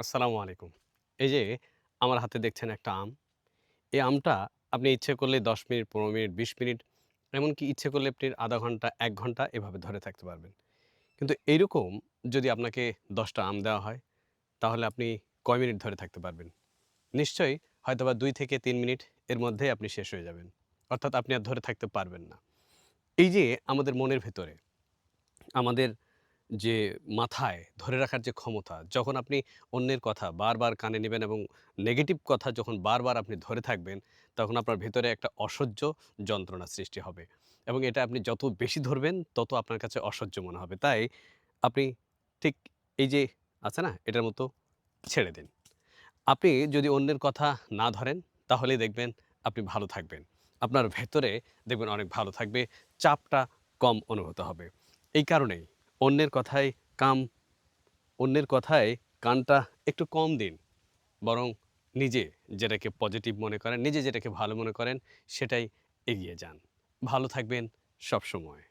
আসসালামু আলাইকুম। এই যে আমার হাতে দেখছেন একটা আম। এই আমটা আপনি ইচ্ছে করলে ১০ মিনিট, ১৫ মিনিট, ২০ মিনিট এমনকি ইচ্ছে করলে আপনি ০.৫ ঘন্টা, ১ ঘন্টা এভাবে ধরে থাকতে পারবেন। কিন্তু এইরকম যদি আপনাকে ১০ টা আম দেওয়া হয়, তাহলে আপনি কয় মিনিট ধরে থাকতে পারবেন? নিশ্চয়ই হয়তোবা ২ থেকে ৩ মিনিট এর মধ্যেই আপনি শেষ হয়ে যাবেন। অর্থাৎ আপনি আর ধরে থাকতে পারবেন না। এই যে আমাদের মনের ভেতরে আমাদের যে মাথায় ধরে রাখার যে ক্ষমতা, যখন আপনি অন্যের কথা বারবার কানে নিবেন এবং নেগেটিভ কথা যখন বারবার আপনি ধরে থাকবেন, তখন আপনার ভেতরে একটা অসহ্য যন্ত্রণা সৃষ্টি হবে এবং এটা আপনি যত বেশি ধরবেন, তত আপনার কাছে অসহ্য মনে হবে। তাই আপনি ঠিক এই যে আছে না? এটার মতো ছেড়ে দিন। আপনি যদি অন্যের কথা না ধরেন, তাহলেই দেখবেন আপনি ভালো থাকবেন। আপনার ভেতরে দেখবেন অনেক ভালো থাকবে, চাপটা কম অনুভূত হবে। এই কারণেই অন্যের কথায় কাম অন্যের কথায় কানটা একটু কম দিন। বরং নিজে যেটাকে পজিটিভ মনে করেন, নিজে যেটাকে ভালো মনে করেন, সেটাই এগিয়ে যান। ভালো থাকবেন সবসময়।